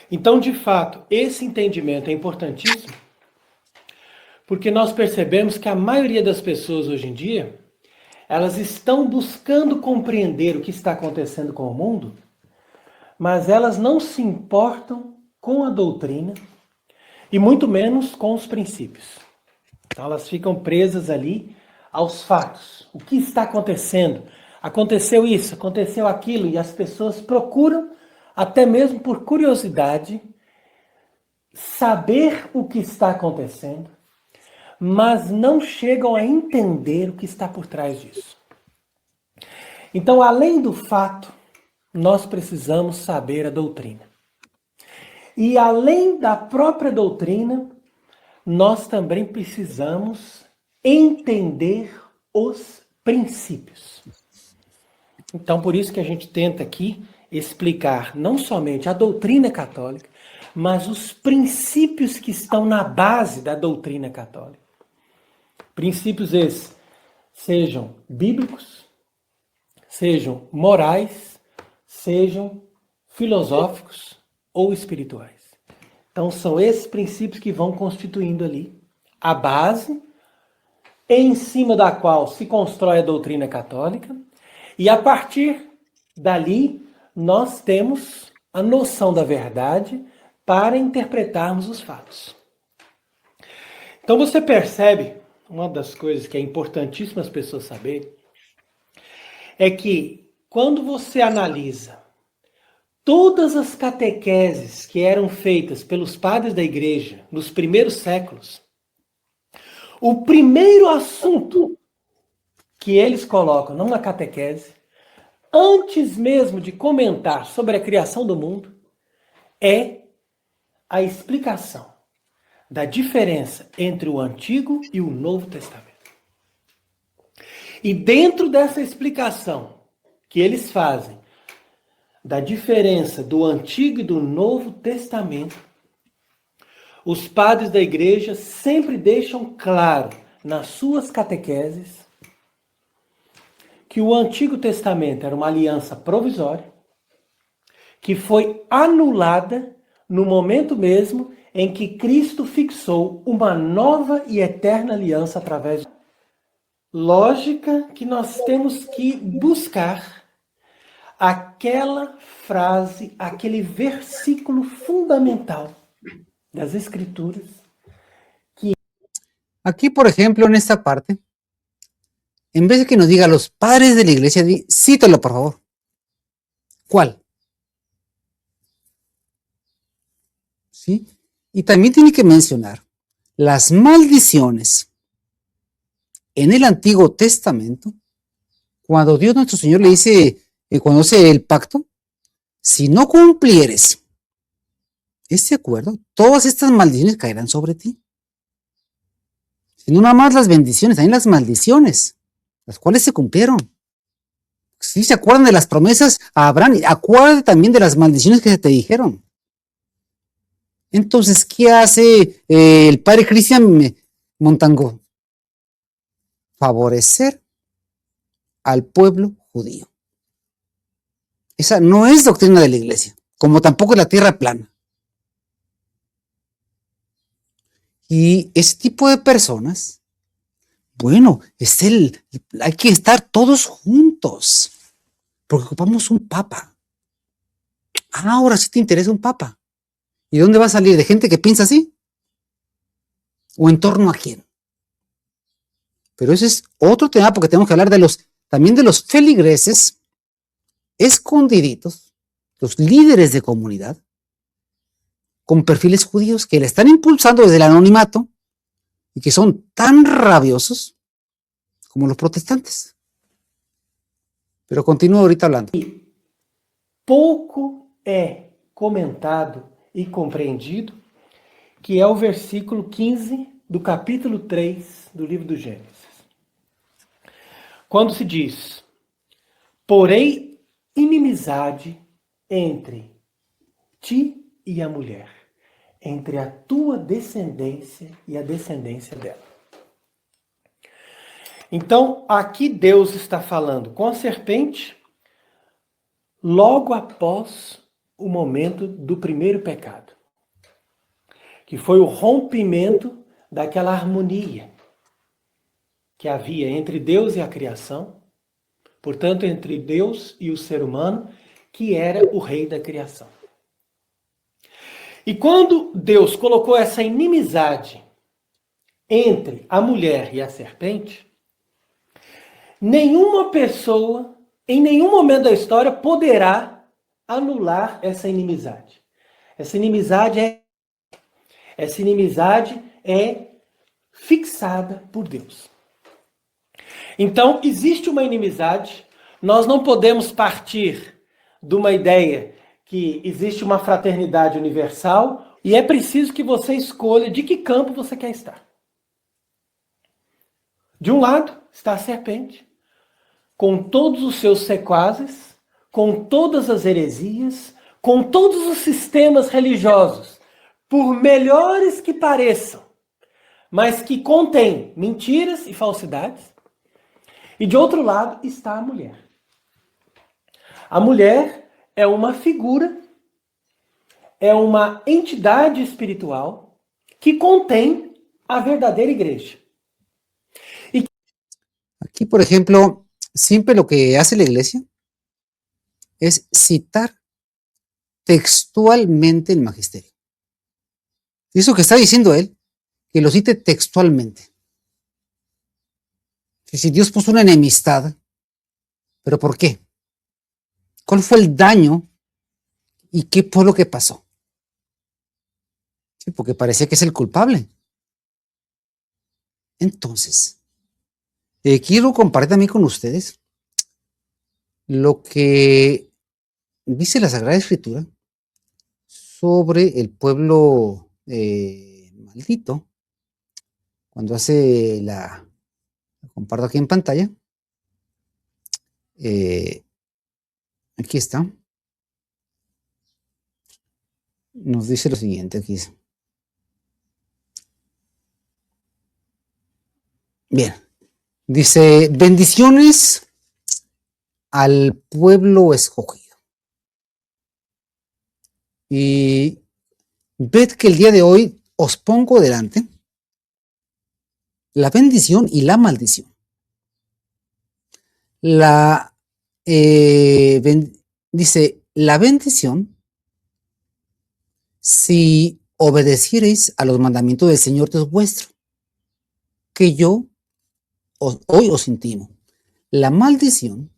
Então, de fato, esse entendimento é importantíssimo, porque nós percebemos que a maioria das pessoas hoje em dia, elas estão buscando compreender o que está acontecendo com o mundo, mas elas não se importam com a doutrina e muito menos com os princípios. Então elas ficam presas ali aos fatos. O que está acontecendo? Aconteceu isso, aconteceu aquilo, e as pessoas procuram, até mesmo por curiosidade, saber o que está acontecendo, mas não chegam a entender o que está por trás disso. Então, além do fato, nós precisamos saber a doutrina. E além da própria doutrina, nós também precisamos entender os princípios. Então, por isso que a gente tenta aqui explicar não somente a doutrina católica, mas os princípios que estão na base da doutrina católica. Princípios esses sejam bíblicos, sejam morais, sejam filosóficos ou espirituais. Então são esses princípios que vão constituindo ali a base em cima da qual se constrói a doutrina católica, e a partir dali nós temos a noção da verdade para interpretarmos os fatos. Então você percebe, uma das coisas que é importantíssima as pessoas saberem, é que quando você analisa todas as catequeses que eram feitas pelos padres da igreja nos primeiros séculos, o primeiro assunto que eles colocam numa catequese, antes mesmo de comentar sobre a criação do mundo, é a explicação da diferença entre o Antigo e o Novo Testamento. E dentro dessa explicação que eles fazem da diferença do Antigo e do Novo Testamento, os padres da igreja sempre deixam claro nas suas catequeses que o Antigo Testamento era uma aliança provisória, que foi anulada no momento mesmo em que Cristo fixou uma nova e eterna aliança através de lógica que nós temos que buscar aquela frase, aquele versículo fundamental das Escrituras. Aquí, por ejemplo, en esta parte, en vez de que nos diga los padres de la iglesia, cítalo, por favor. ¿Cuál? ¿Sí? Y también tiene que mencionar las maldiciones en el Antiguo Testamento, cuando Dios nuestro Señor le dice, cuando hace el pacto, si no cumplieres este acuerdo, todas estas maldiciones caerán sobre ti. Y no nada más las bendiciones, también las maldiciones, las cuales se cumplieron. Si se acuerdan de las promesas a Abraham, acuérdate también de las maldiciones que se te dijeron. Entonces, ¿qué hace el padre Cristian Montango? Favorecer al pueblo judío. Esa no es doctrina de la iglesia, como tampoco es la tierra plana. Y ese tipo de personas, bueno, hay que estar todos juntos, porque ocupamos un papa. Ahora sí te interesa un papa. ¿Y dónde va a salir? ¿De gente que piensa así? ¿O en torno a quién? Pero ese es otro tema, porque tenemos que hablar también de los feligreses escondiditos, los líderes de comunidad, con perfiles judíos que le están impulsando desde el anonimato y que son tan rabiosos como los protestantes. Pero continúo ahorita hablando. Pouco é comentado e compreendido, que é o versículo 15 do capítulo 3 do livro do Gênesis. Quando se diz: porém inimizade entre ti e a mulher, entre a tua descendência e a descendência dela. Então, aqui Deus está falando com a serpente, logo após o momento do primeiro pecado, que foi o rompimento daquela harmonia que havia entre Deus e a criação, portanto, entre Deus e o ser humano, que era o rei da criação. E quando Deus colocou essa inimizade entre a mulher e a serpente, nenhuma pessoa, em nenhum momento da história, poderá anular essa inimizade. Essa inimizade é fixada por Deus. Então, existe uma inimizade, nós não podemos partir de uma ideia que existe uma fraternidade universal e é preciso que você escolha de que campo você quer estar. De um lado está a serpente, com todos os seus sequazes, com todas as heresias, com todos os sistemas religiosos, por melhores que pareçam, mas que contêm mentiras e falsidades. E de outro lado está a mulher. A mulher é uma figura, é uma entidade espiritual que contém a verdadeira igreja. Aquí, por ejemplo, siempre lo que hace la iglesia es citar textualmente el magisterio. Y eso que está diciendo él, que lo cite textualmente. Que si Dios puso una enemistad, ¿pero por qué? ¿Cuál fue el daño y qué fue lo que pasó? Sí, porque parecía que es el culpable. Entonces, quiero compartir también con ustedes lo que dice la Sagrada Escritura sobre el pueblo maldito. Cuando hace lo comparto aquí en pantalla. Aquí está. Nos dice lo siguiente, aquí dice. Bien, dice, bendiciones al pueblo escogido. Y ved que el día de hoy os pongo delante la bendición y la maldición. Dice, la bendición, si obedeciereis a los mandamientos del Señor Dios vuestro, que yo hoy os intimo. La maldición,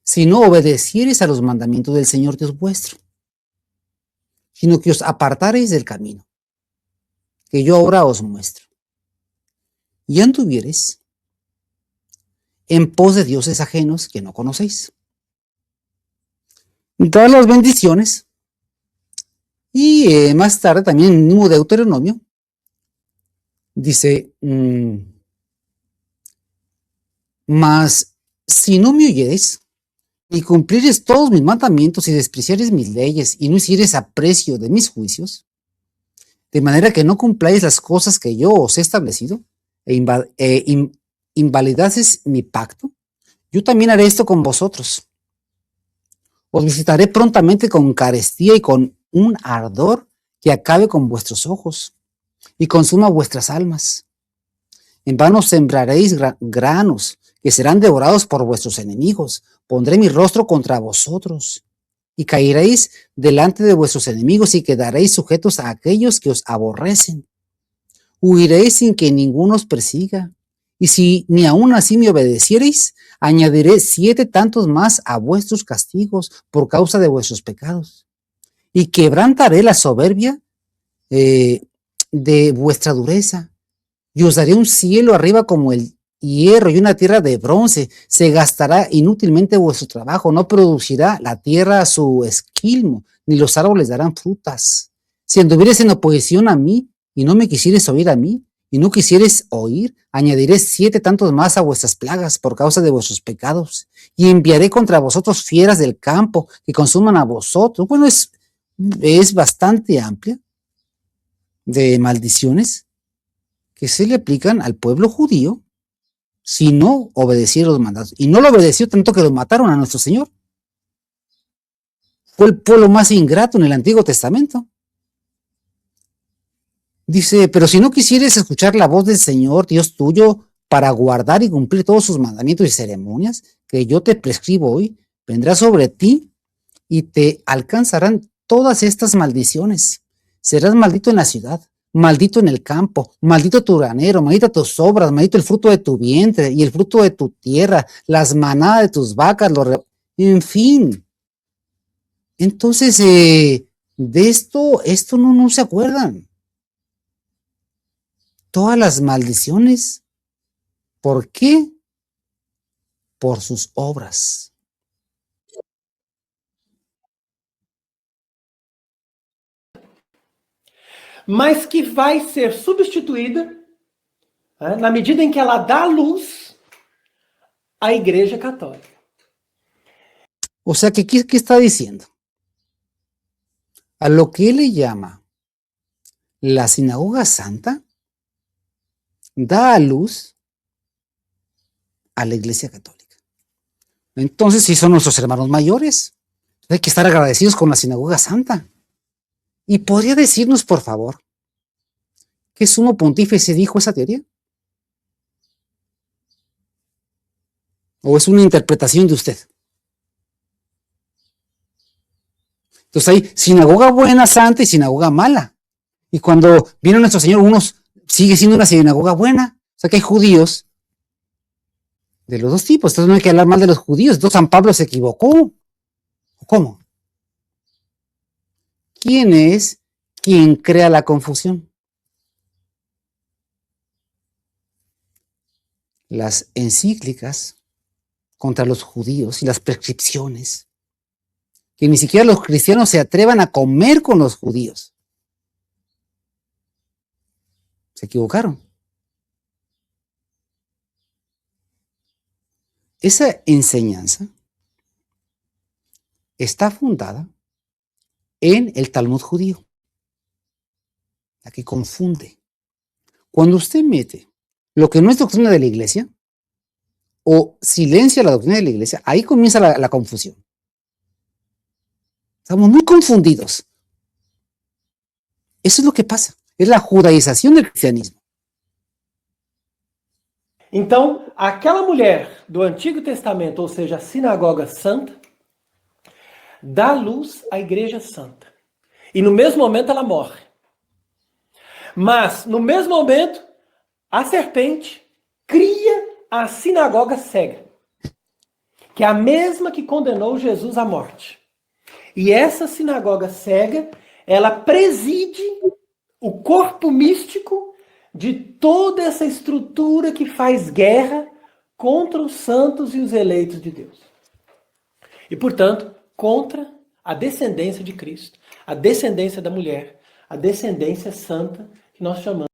si no obedeciereis a los mandamientos del Señor Dios vuestro, sino que os apartareis del camino, que yo ahora os muestro, y anduviereis en pos de dioses ajenos que no conocéis. Todas las bendiciones, y más tarde también en el mismo Deuteronomio, dice, mas si no me oyereis, y cumplieres todos mis mandamientos y despreciares mis leyes, y no hicieres aprecio de mis juicios, de manera que no cumpláis las cosas que yo os he establecido, invalidases mi pacto, yo también haré esto con vosotros. Os visitaré prontamente con carestía y con un ardor que acabe con vuestros ojos y consuma vuestras almas. En vano sembraréis granos que serán devorados por vuestros enemigos. Pondré mi rostro contra vosotros y caeréis delante de vuestros enemigos y quedaréis sujetos a aquellos que os aborrecen. Huiréis sin que ninguno os persiga. Y si ni aun así me obedeciereis, añadiré 7 tantos más a vuestros castigos por causa de vuestros pecados. Y quebrantaré la soberbia de vuestra dureza. Y os daré un cielo arriba como el hierro y una tierra de bronce. Se gastará inútilmente vuestro trabajo. No producirá la tierra su esquilmo, ni los árboles darán frutas. Si anduvieres en oposición a mí, y no me quisieres oír a mí, y no quisieres oír, añadiré 7 tantos más a vuestras plagas por causa de vuestros pecados, y enviaré contra vosotros fieras del campo que consuman a vosotros. Bueno, es bastante amplia de maldiciones que se le aplican al pueblo judío si no obedecieron los mandatos. Y no lo obedeció tanto que lo mataron a nuestro Señor. fue el pueblo más ingrato en el Antiguo Testamento. Dice, pero si no quisieres escuchar la voz del Señor, Dios tuyo, para guardar y cumplir todos sus mandamientos y ceremonias que yo te prescribo hoy, vendrá sobre ti y te alcanzarán todas estas maldiciones. Serás maldito en la ciudad, maldito en el campo, maldito tu granero, maldita tus obras, maldito el fruto de tu vientre y el fruto de tu tierra, las manadas de tus vacas, en fin. Entonces, de esto no se acuerdan. Todas las maldiciones. ¿Por qué? Por sus obras. Mas que vai ser substituída, na medida em que ela dá luz à Igreja Católica. O sea, ¿qué está diciendo? A lo que él le llama la sinagoga santa, da a luz a la Iglesia Católica. Entonces, sí son nuestros hermanos mayores. Hay que estar agradecidos con la sinagoga santa. ¿Y podría decirnos, por favor, qué sumo pontífice dijo esa teoría? ¿O es una interpretación de usted? Entonces hay sinagoga buena, santa y sinagoga mala. Y cuando vino nuestro Señor, unos sigue siendo una sinagoga buena. O sea que hay judíos de los dos tipos. Entonces no hay que hablar mal de los judíos. Entonces San Pablo se equivocó. ¿Cómo? ¿Quién es quien crea la confusión? Las encíclicas contra los judíos y las prescripciones, que ni siquiera los cristianos se atrevan a comer con los judíos. Se equivocaron. Esa enseñanza está fundada en el Talmud judío, la que confunde. Cuando usted mete lo que no es doctrina de la iglesia o silencia la doctrina de la iglesia, ahí comienza la confusión. Estamos muy confundidos. Eso es lo que pasa. Es la judaização do cristianismo. Então, aquela mulher do Antigo Testamento, ou seja, a sinagoga santa, dá luz à Igreja Santa. E no mesmo momento ela morre. Mas, no mesmo momento, a serpente cria a sinagoga cega, que é a mesma que condenou Jesus à morte. E essa sinagoga cega, ela preside o corpo místico de toda essa estrutura que faz guerra contra os santos e os eleitos de Deus. E, portanto, contra a descendência de Cristo, a descendência da mulher, a descendência santa que nós chamamos